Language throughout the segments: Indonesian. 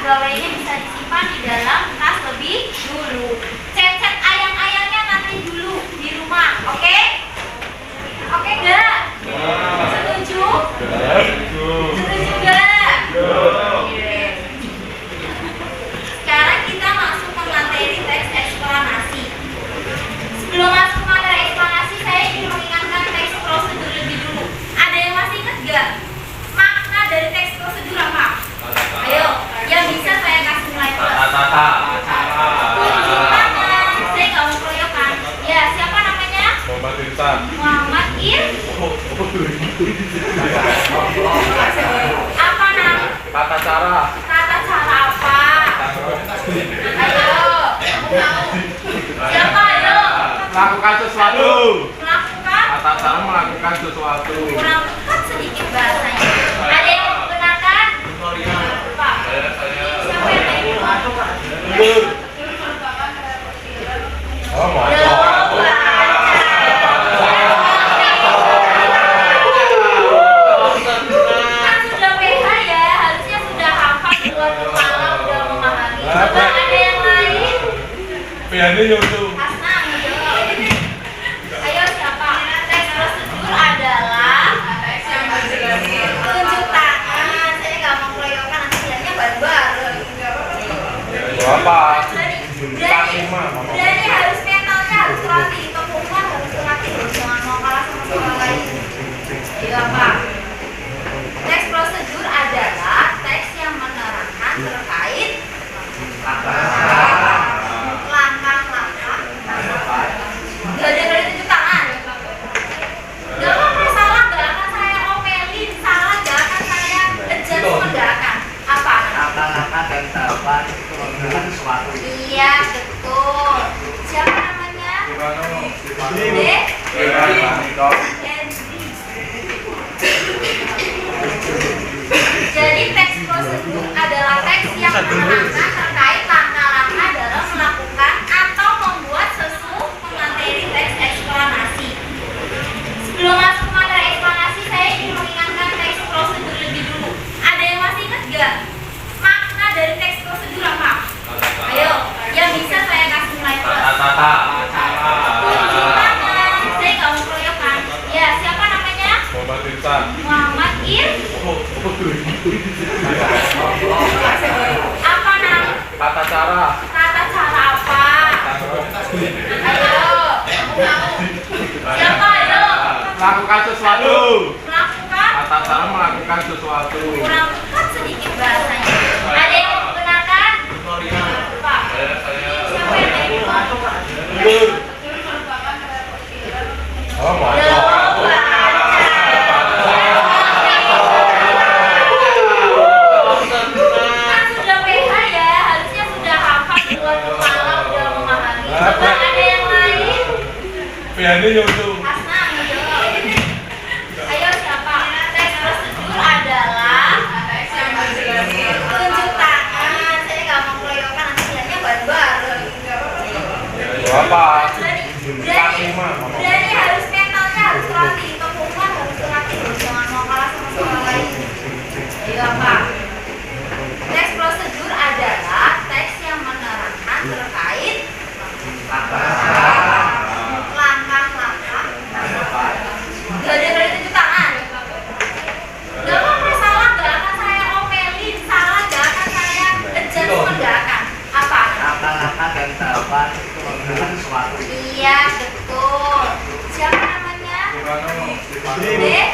pegawainya bisa disimpan di dalam tas lebih dulu. Cet-cet ayang-ayangnya nanti dulu di rumah, oke? Oke nggak? Setuju? Setuju nggak? Oke. Sekarang kita masuk ke materi teks eksplanasi. Sebelum masuk ke materi eksplanasi, saya ingin mengingatkan teks prosedur lebih dulu. Ada yang masih ingat nggak? Makna dari teks prosedur apa? Ayo, yang bisa saya kasih nilai plus. Tunjuk tangan. Saya nggak mau keroyokan. Ya, siapa namanya? Muhammad Irfan. Muhammad Apa nam? Tata cara. Tata cara apa? Ayo, siapa ayo? Melakukan sesuatu. Melakukan? Tata cara melakukan sesuatu. Kurang tepat sedikit bahasanya. Ada yang menggunakan? Pak. Siapa yang tadi? Oh, mau. Kan sudah PH ya, harusnya sudah hafal di luar kepala, udah memahami. Coba ada yang lain? Piano YouTube. Hasna, ayo siapa? Teks prosedur adalah tunjuk tangan. Saya nggak mau keroyokan, nanti bilangnya bareng-bareng. Apa? Berani harus mentalnya harus terlatih, kemampuan harus terlatih, jangan mau kalah sama sekolah lain. Ayo apa? Teks prosedur adalah teks yang menerangkan terkait langkah-langkah. Gak ada dari tunjuk tangan. Gak apa-apa, salah gak akan saya omelin, salah gak akan saya adjustment, gak akan. Apa? Langkah-langkah dan tahapan itu menggunakan sesuatu. Iya, betul. Siapa namanya? Dek? Jadi teks prosedur adalah teks yang menerangkan terkait langkah-langkah dalam melakukan atau membuat sesuatu materi teks eksplanasi. Sebelum masuk ke materi eksplanasi, saya ingin mengingatkan teks prosedur lebih dulu. Ada yang masih ingat gak? Makna dari teks prosedur apa? Ayo, yang bisa saya kasih nilai plus. Tunjuk tangan. Saya nggak mau keroyokan. Ya, siapa namanya? Muhammad Irfan. Muhammad Apa nam? Tata cara. Tata cara apa? Ayo, siapa ayo? Melakukan sesuatu. Melakukan? Tata cara melakukan sesuatu. Kurang tepat sedikit bahasanya. Ada yang menggunakan? Pak. Siapa yang tadi? Oh, mau. Kan sudah PH ya, harusnya sudah hafal di luar kepala, udah memahami. Coba ada yang lain? Piano YouTube. Hasna, ayo siapa? Teks prosedur adalah tunjuk tangan. Saya nggak mau keroyokan, nanti bilangnya bareng-bareng. Apa? Berani harus mentalnya harus terlatih, kemampuan harus terlatih, jangan mau kalah sama sekolah lain. Ayo apa? Teks prosedur adalah teks yang menerangkan terkait langkah-langkah. Gak ada dari tunjuk tangan. Gak apa-apa, salah gak akan saya omelin, salah gak akan saya adjustment, gak akan. Apa? Langkah-langkah dan tahapan itu menggunakan sesuatu. Iya, betul. Siapa namanya? Dek?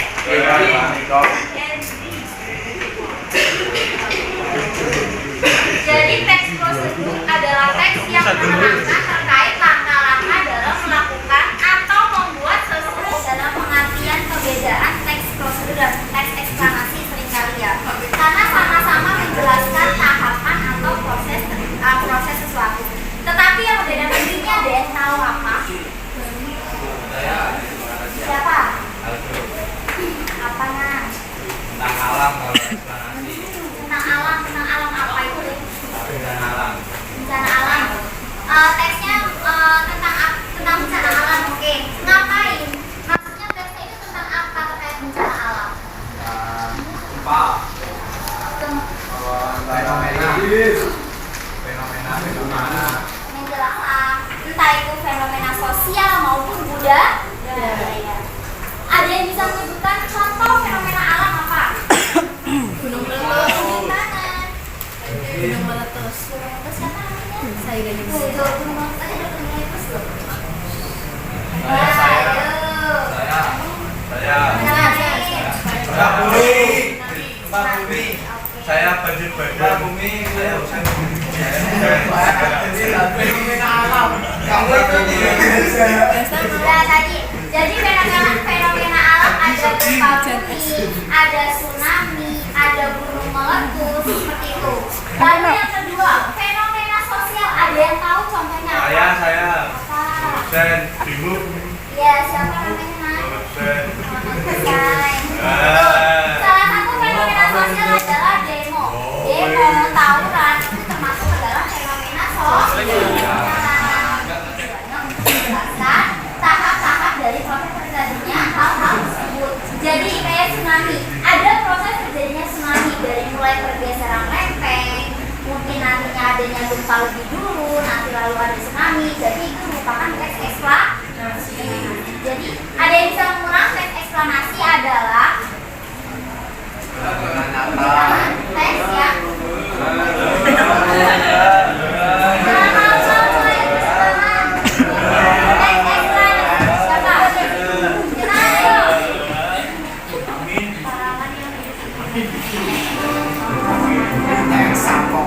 Jadi teks prosedur adalah teks yang menerangkan terkait langkah-langkah dalam melakukan atau membuat sesuatu dalam pengertian perbedaan teks prosedur dan teks eksplanasi seringkali ya. Karena sama-sama menjelaskan tahapan atau proses sesuatu. Tetapi yang berbeda pentingnya deh, tahu apa? Siapa? Tuh, gunung meletus aja ada gunung meletus loh. Saya. Pak Bumi. Pak Bumi. Saya banjir bandar Bumi. Saya Jadi fenomena alam ada gempa bumi, ada tsunami, ada gunung meletus seperti itu. Lalu yang kedua, fenomena sosial, ada yang tahu contohnya apa? Saya. Apa? Bingung. Ya, siapa namanya? Dosen. Salah satu fenomena sosial adalah demo. Demo, tawuran itu termasuk adalah fenomena sosial. Menjelaskan tahap-tahap dari proses terjadinya hal-hal tersebut. Jadi kayak tsunami, ada proses terjadinya tsunami dari mulai pergeseran lempeng, mungkin nantinya adanya gempa lebih dulu, nanti lalu ada tsunami. Jadi itu merupakan teks eksplanasi. Jadi ada yang bisa mengulang teks eksplanasi adalah teks ya.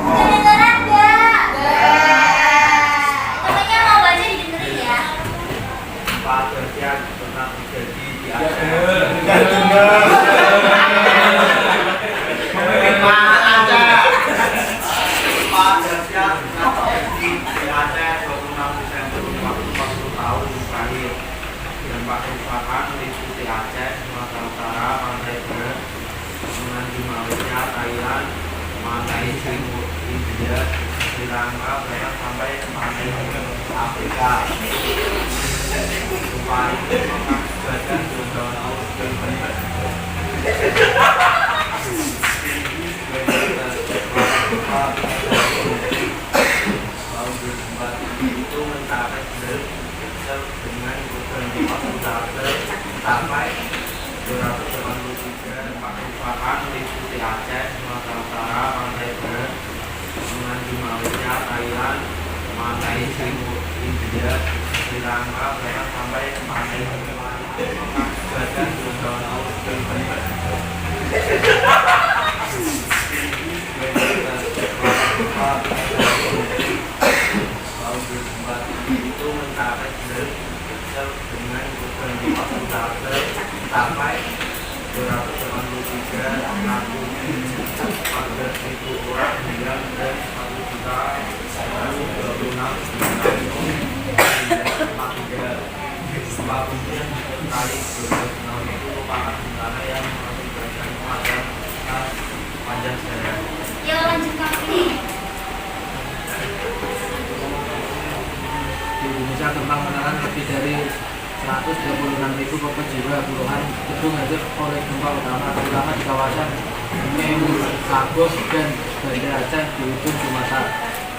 Kedengeran gak? Temennya mau baca didengerin ya. Yang pernah terjadi di Aceh 26 Desember 40 tahun terakhir dan merupakan meliputi Aceh, Sumatera Utara, Pantai Barat, Semenanjung Malaysia, Thailand, Pantai Timur, India, Sri Lanka, bahkan sampai Pantai Afrika. Gempa itu mengakibatkan gelombang laut dan banjir. Itu mencapai dengan korban gempa sampai 283 merupakan meliputi Aceh, Sumatera Utara, Pantai Barat, Semenanjung Malaysia, Thailand, Pantai Timur, India, Sri Lanka, bahkan sampai Pantai mengakibatkan gelombang laut dan banjir. Itu mencapai dengan korban gempa sampai 283 ribu orang meninggal dan 1.126.000 kali tsunami itu merupakan bencana yang mengakibatkan kematian panjang sejarah. Ya lanjutkan ini. Di Indonesia gempa menelan lebih dari 126.000 korban jiwa, puluhan gedung hancur oleh gempa utama, terutama di kawasan Memu, Labuh, dan Banda Aceh di ujung Sumatera.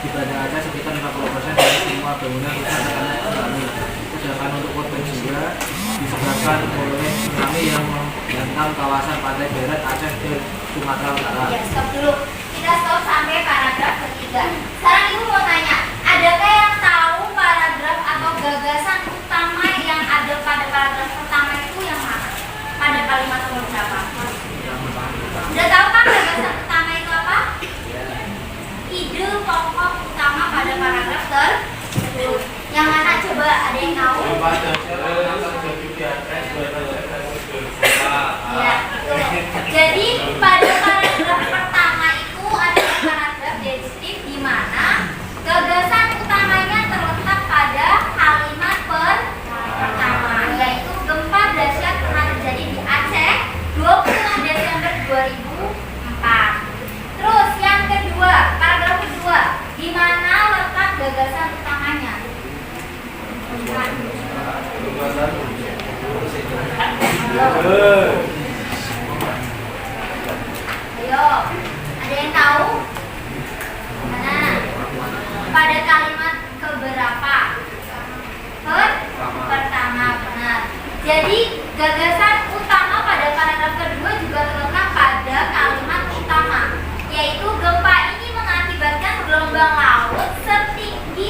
Di Banda Aceh sekitar 50% dari semua bangunan rusak karena tsunami. Sedangkan untuk korban jiwa disebabkan oleh tsunami yang menghantam kawasan pantai barat Aceh dan Sumatera Utara. Ya, stop dulu. Kita stop sampai paragraf ketiga. Sekarang ibu mau tanya, adakah yang tahu paragraf atau gagasan utama yang ada pada paragraf pertama itu yang mana? Pada kalimat nomor berapa? Udah tahu kan gagasan utama itu apa? Ide pokok utama pada paragraf tersebut. Yang mana coba, ada yang tahu? Ya. Jadi pada paragraf pertama itu ada paragraf deskriptif di mana gagasan utamanya terletak pada kalimat pertama, yaitu gempa dahsyat pernah terjadi di Aceh 20 Desember 2004. Terus yang kedua, paragraf kedua, di mana letak gagasan utamanya? Ayo, ada yang tahu? Mana? Pada kalimat keberapa? Pertama, benar. Jadi gagasan utama pada paragraf kedua juga terletak pada kalimat utama, yaitu gempa ini mengakibatkan gelombang laut setinggi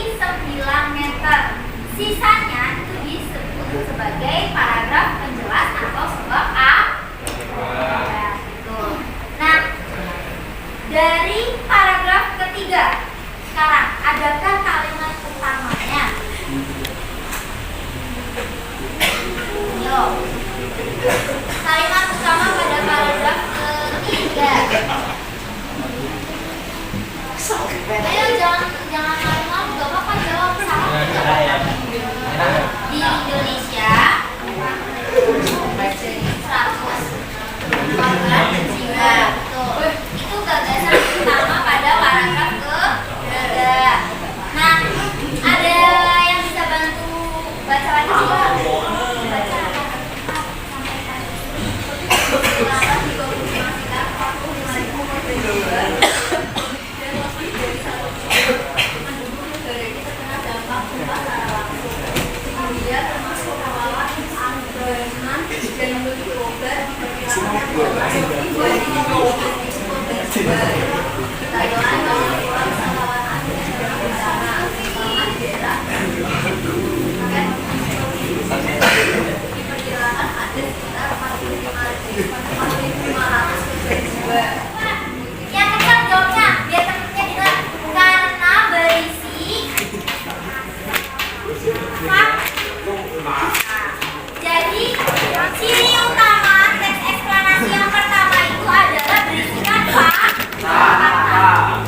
Sisanya itu disebut sebagai paragraf penjelas atau sebab betul. Nah, dari paragraf ketiga sekarang, adakah kalimat utamanya? Yo. Kalimat utama pada paragraf ketiga. Ayo jangan malu-malu, gak apa-apa jawab salah aja. Di Indonesia 114 jiwa, betul. Itu gagasan utama pada paragraf ketiga. Nah, ada yang bisa bantu baca lagi juga? Baca yang keempat jawabnya, biar temennya bilang karena berisi fakta. Jadi ciri utama teks eksplanasi yang pertama itu adalah berisikan fakta.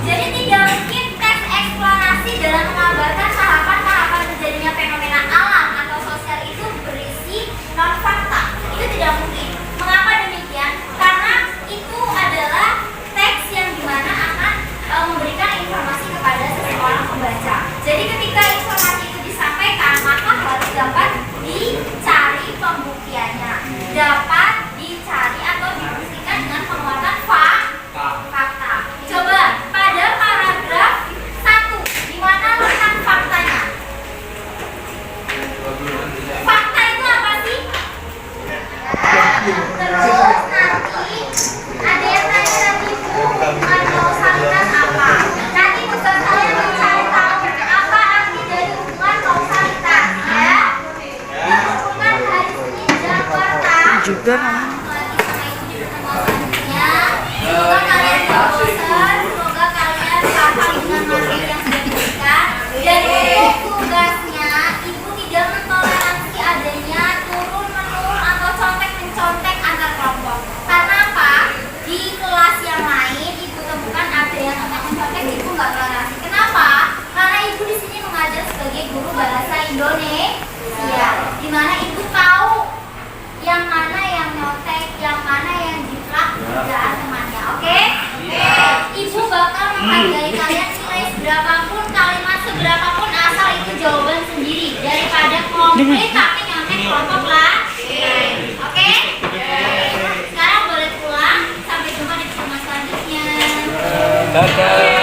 Jadi tidak mungkin teks eksplanasi dalam mengabarkan tahapan-tahapan terjadinya fenomena alam atau sosial itu berisi non fakta. Itu tidak mungkin. Mengapa demikian? Karena itu adalah teks yang dimana akan memberikan informasi kepada seseorang pembaca. Jadi ketika informasi itu disampaikan, maka harus dapat dicari pembuktiannya, dapat dicari atau dibuktikan dengan penguatan fakta. Coba pada paragraf 1, di mana letak faktanya? Fakta itu apa sih? Terus nanti ada yang tanya tadi Bu, hubungan kausalitas apa? Nanti Ustaz saya mencari tahu apa arti dari hubungan kausalitas, ya? Hubungan hari Senin Jakarta juga lagi sama ibu di pertemuan selanjutnya. Semoga kalian gak bosan, semoga kalian paham dengan materi yang sudah diberikan. Dan untuk tugasnya, ibu tidak mentoleransi adanya turun-menurun atau contek-mencontek antar kelompok. Karena apa? Di kelas yang lain ibu temukan ada yang contek-mencontek, ibu nggak toleransi. Kenapa? Karena ibu di sini mengajar sebagai guru bahasa Indonesia, di mana ibu tahu yang mana yang nyontek, yang mana yang jiplak kerjaan temannya. Oke? Ibu bakal menghargai kalian nilai seberapapun, kalimat seberapapun, asal itu jawaban sendiri daripada komplit tapi nyontek kelompok lah. Oke? Sekarang boleh pulang. Sampai jumpa di pertemuan selanjutnya. Dadah.